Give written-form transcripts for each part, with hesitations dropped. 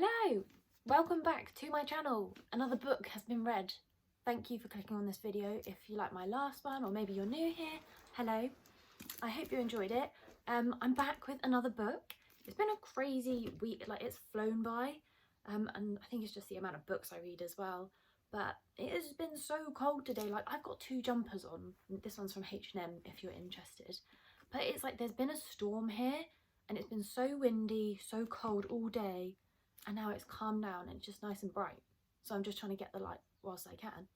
Hello! Welcome back to my channel. Another book has been read. Thank you for clicking on this video. If you like my last one, or maybe you're new here, hello. I hope you enjoyed it. I'm back with another book. It's been a crazy week, like it's flown by. And I think it's just the amount of books I read as well. But it has been so cold today. Like I've got two jumpers on. This one's from H&M if you're interested. But it's like there's been a storm here and it's been so windy, so cold all day. And now it's calmed down and it's just nice and bright. So I'm just trying to get the light whilst I can.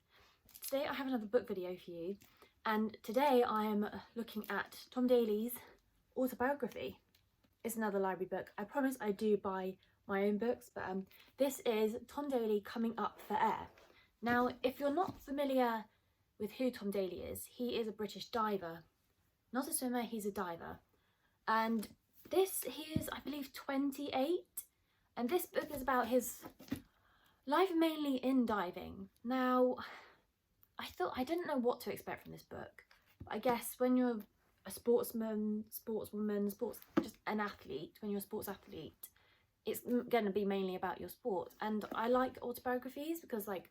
Today I have another book video for you. And today I am looking at Tom Daley's autobiography. It's another library book. I promise I do buy my own books, but this is Tom Daley Coming Up for Air. Now, if you're not familiar with who Tom Daley is, he is a British diver. Not a swimmer, he's a diver. And he is, I believe, 28. And this book is about his life mainly in diving. Now, I didn't know what to expect from this book. I guess when you're a sportsman, sportswoman, just an athlete, when you're a sports athlete, it's going to be mainly about your sport. And I like autobiographies because, like,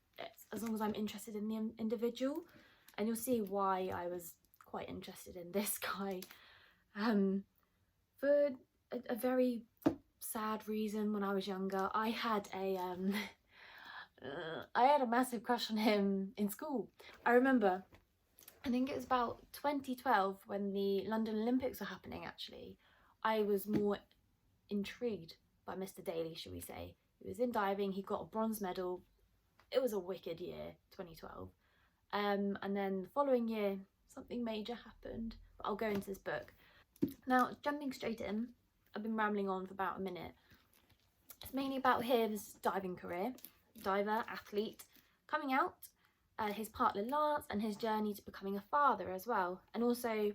as long as I'm interested in the individual, and you'll see why I was quite interested in this guy. For a very sad reason, when I was younger, I had a massive crush on him in school. I remember, I think it was about 2012 when the London Olympics were happening. Actually, I was more intrigued by Mr. Daley, should we say. He was in diving, he got a bronze medal. It was a wicked year, 2012. And then the following year, something major happened, but I'll go into this book. Now, jumping straight in, I've been rambling on for about a minute. It's mainly about his diving career, diver, athlete, coming out, his partner Lance, and his journey to becoming a father as well. And also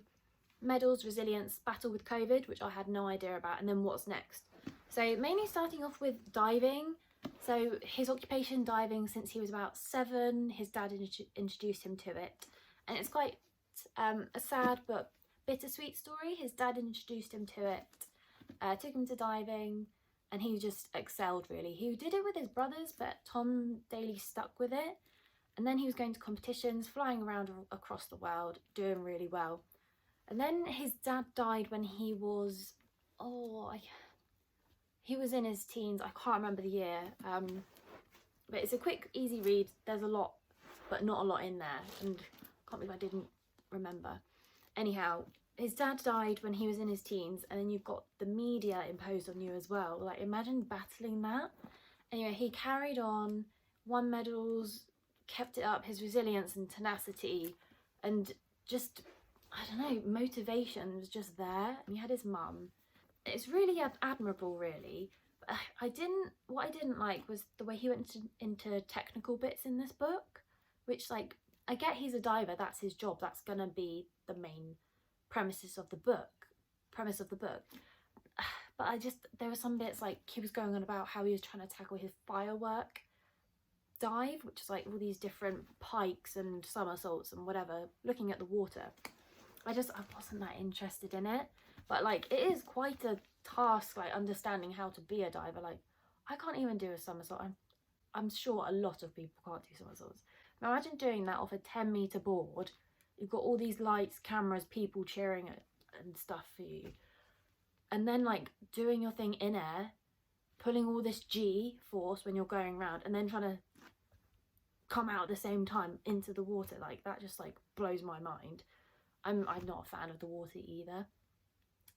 medals, resilience, battle with COVID, which I had no idea about, and then what's next. So mainly starting off with diving. So his occupation diving since he was about 7. His dad introduced him to it. And it's quite a sad but bittersweet story. His dad introduced him to it, took him to diving, and he just excelled really. He did it with his brothers, but Tom Daley stuck with it. And then he was going to competitions, flying around across the world, doing really well. And then his dad died when he was, he was in his teens. I can't remember the year. But it's a quick, easy read. There's a lot, but not a lot in there. And I can't believe I didn't remember. Anyhow, his dad died when he was in his teens, and then you've got the media imposed on you as well. Like, imagine battling that. Anyway, he carried on, won medals, kept it up, his resilience and tenacity, and just, I don't know, motivation was just there. And he had his mum. It's really admirable, really. But what I didn't like was the way he went into technical bits in this book, which, like, I get he's a diver, that's his job, that's gonna be the main premise of the book. But there were some bits, like, he was going on about how he was trying to tackle his firework dive, which is like all these different pikes and somersaults and whatever, looking at the water. I wasn't that interested in it. But, like, it is quite a task, like, understanding how to be a diver. Like, I can't even do a somersault. I'm sure a lot of people can't do somersaults. Now, imagine doing that off a 10-meter board. You've got all these lights, cameras, people cheering and stuff for you. And then, like, doing your thing in air, pulling all this G force when you're going around, and then trying to come out at the same time into the water. Like, that just, like, blows my mind. I'm not a fan of the water either.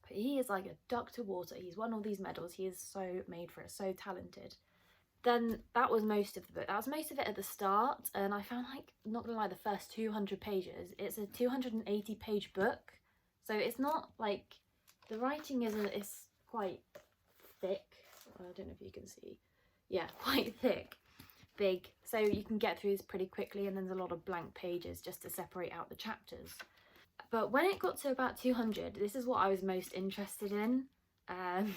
But he is like a duck to water. He's won all these medals. He is so made for it, so talented. Then that was most of the book. That was most of it at the start, and I found, like, not gonna lie, the first 200 pages. It's a 280-page book, so it's not like, the writing is quite thick. I don't know if you can see. Yeah, quite thick, big. So you can get through this pretty quickly, and there's a lot of blank pages just to separate out the chapters. But when it got to about 200, this is what I was most interested in. It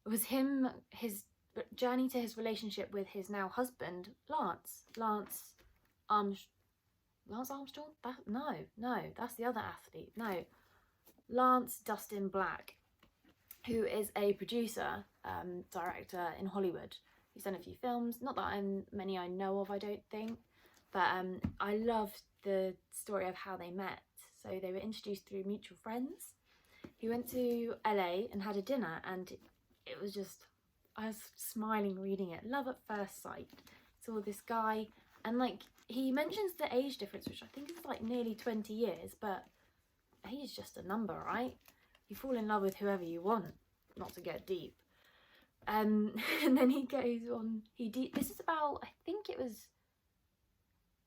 was his journey to his relationship with his now husband, Lance Armstrong? No, that's the other athlete. No, Lance Dustin Black, who is a producer, director in Hollywood. He's done a few films, not that many I know of, I don't think, but I loved the story of how they met. So they were introduced through mutual friends. He went to LA and had a dinner, and it was just, I was smiling reading it. Love at first sight. Saw this guy, and like, he mentions the age difference, which I think is like nearly 20 years, but age is just a number, right? You fall in love with whoever you want, not to get deep. And then he goes on, this is about, I think it was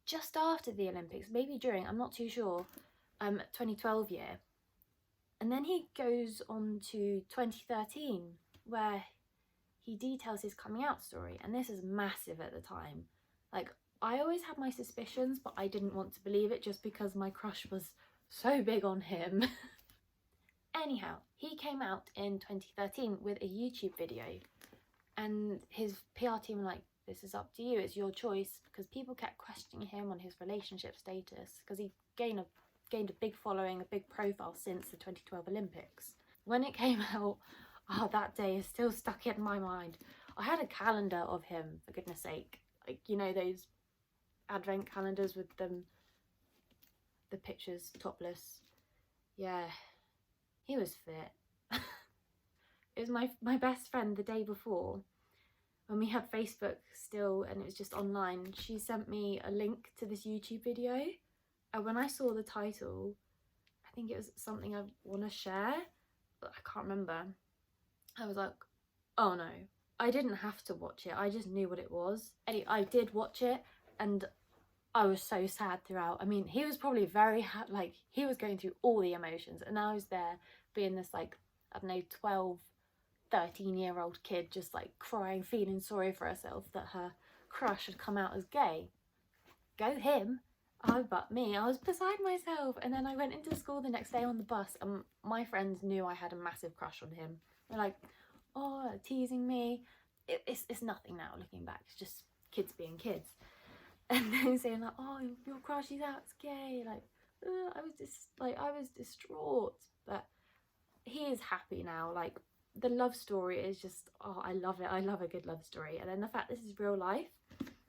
just after the Olympics, maybe during, I'm not too sure, 2012 year. And then he goes on to 2013, where he details his coming out story, and this is massive at the time. Like, I always had my suspicions, but I didn't want to believe it just because my crush was so big on him. Anyhow, he came out in 2013 with a YouTube video, and his PR team were like, this is up to you, it's your choice, because people kept questioning him on his relationship status, because he gained a big following, a big profile since the 2012 Olympics. When it came out, oh, that day is still stuck in my mind. I had a calendar of him, for goodness sake. Like, you know, those advent calendars with the pictures topless. Yeah, he was fit. It was my best friend the day before, when we had Facebook still and it was just online. She sent me a link to this YouTube video, and when I saw the title, I think it was something I want to share, but I can't remember. I was like, oh no. I didn't have to watch it, I just knew what it was. Anyway, I did watch it, and I was so sad throughout. I mean, he was probably very like, he was going through all the emotions, and I was there being this, like, I don't know, 12, 13-year-old kid, just like crying, feeling sorry for herself that her crush had come out as gay. Go him. But me, I was beside myself. And then I went into school the next day on the bus, and my friends knew I had a massive crush on him. They're like, oh, teasing me. It's nothing now looking back, it's just kids being kids. And then saying like, oh, your crush is out, it's gay. Like, I was distraught. But he is happy now. Like, the love story is just, oh, I love it. I love a good love story. And then the fact this is real life,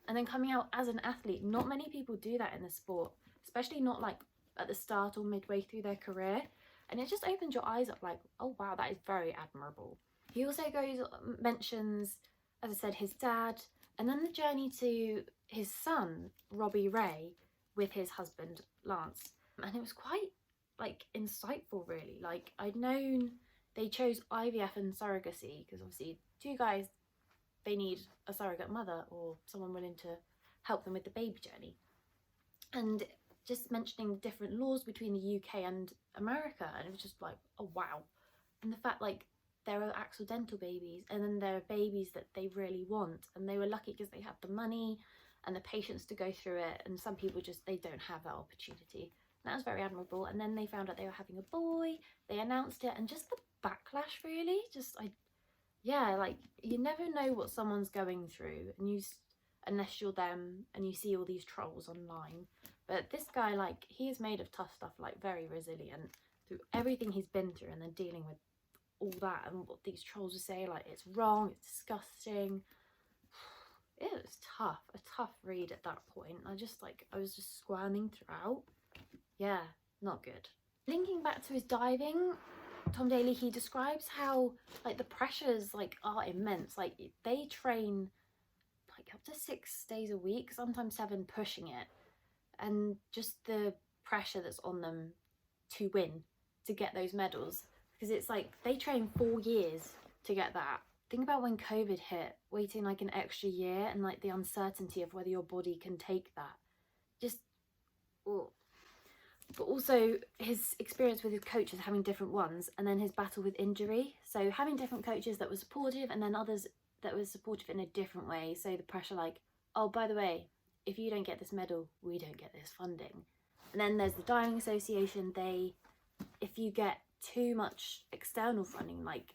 and then coming out as an athlete, not many people do that in the sport, especially not like at the start or midway through their career. And it just opens your eyes up like, oh wow, that is very admirable. He also mentions, as I said, his dad, and then the journey to his son, Robbie Ray, with his husband, Lance. And it was quite, like, insightful, really. Like, I'd known they chose IVF and surrogacy, because obviously 2 guys, they need a surrogate mother or someone willing to help them with the baby journey. And just mentioning different laws between the UK and America, and it was just like, oh wow. And the fact, like, there are accidental babies, and then there are babies that they really want, and they were lucky because they had the money and the patience to go through it, and some people just, they don't have that opportunity. And that was very admirable. And then they found out they were having a boy, they announced it, and just the backlash, really, just, yeah, like, you never know what someone's going through, and unless you're them and you see all these trolls online. But this guy, like, he is made of tough stuff, like, very resilient through everything he's been through, and then dealing with all that and what these trolls would say, like, it's wrong, it's disgusting. It was tough, a tough read at that point. I was just squirming throughout. Yeah, not good. Linking back to his diving, Tom Daley, he describes how, like, the pressures, like, are immense. Like, they train like up to 6 days a week, sometimes 7, pushing it, and just the pressure that's on them to win, to get those medals, because it's like they train 4 years to get that. Think about when COVID hit, waiting like an extra year, and like the uncertainty of whether your body can take that. Just, oh. But also his experience with his coaches, having different ones, and then his battle with injury. So having different coaches that were supportive, and then others that were supportive in a different way. So the pressure, like, oh, by the way, if you don't get this medal, we don't get this funding. And then there's the Diving Association. If you get too much external funding, like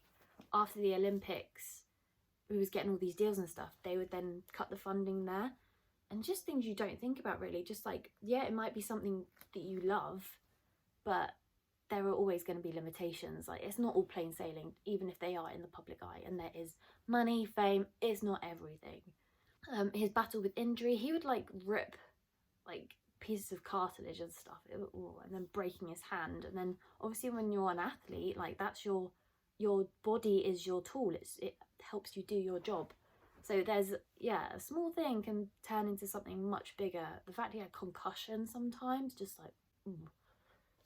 after the Olympics, we was getting all these deals and stuff, they would then cut the funding there. And just things you don't think about, really. Just like, yeah, it might be something that you love, but there are always going to be limitations. Like, it's not all plain sailing, even if they are in the public eye, and there is money, fame. It's not everything. His battle with injury, he would like rip like pieces of cartilage and stuff, and then breaking his hand. And then obviously when you're an athlete, like, that's your body is your tool. It helps you do your job. So there's, yeah, a small thing can turn into something much bigger. The fact he had concussion sometimes, just like, ooh.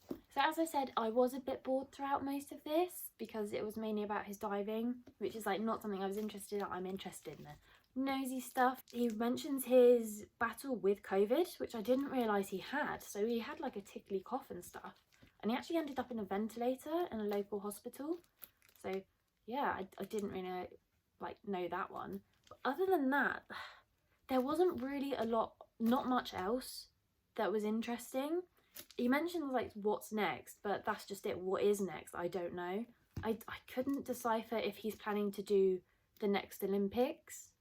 So as I said, I was a bit bored throughout most of this because it was mainly about his diving, which is like not something I was interested in. I'm interested in the nosy stuff. He mentions his battle with COVID, which I didn't realise he had. So he had like a tickly cough and stuff. And he actually ended up in a ventilator in a local hospital. So yeah, I didn't really know that one. But other than that, there wasn't really not much else that was interesting. He mentions like what's next, but that's just it. What is next? I don't know. I couldn't decipher if he's planning to do the next Olympics,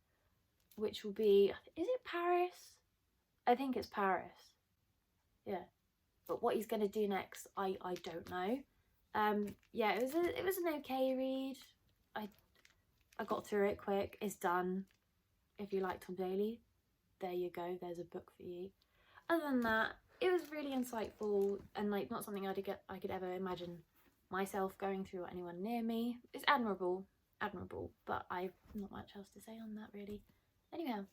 which will be, is it Paris? I think it's Paris. Yeah. But what he's going to do next, I don't know. Yeah, it was an okay read. I got through it quick. It's done. If you like Tom Daley, there you go. There's a book for you. Other than that, it was really insightful and like not something I could ever imagine myself going through or anyone near me. It's admirable, but I've not much else to say on that really. Anyway,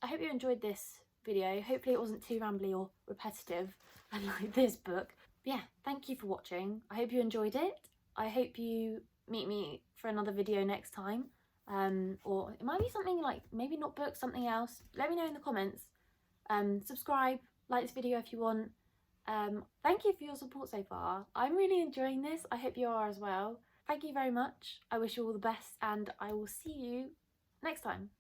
I hope you enjoyed this video. Hopefully it wasn't too rambly or repetitive like this book. But yeah, thank you for watching. I hope you enjoyed it. I hope you meet me for another video next time. Or it might be something like, maybe not book, something else. Let me know in the comments. Subscribe, like this video if you want. Thank you for your support so far. I'm really enjoying this. I hope you are as well. Thank you very much. I wish you all the best, and I will see you next time.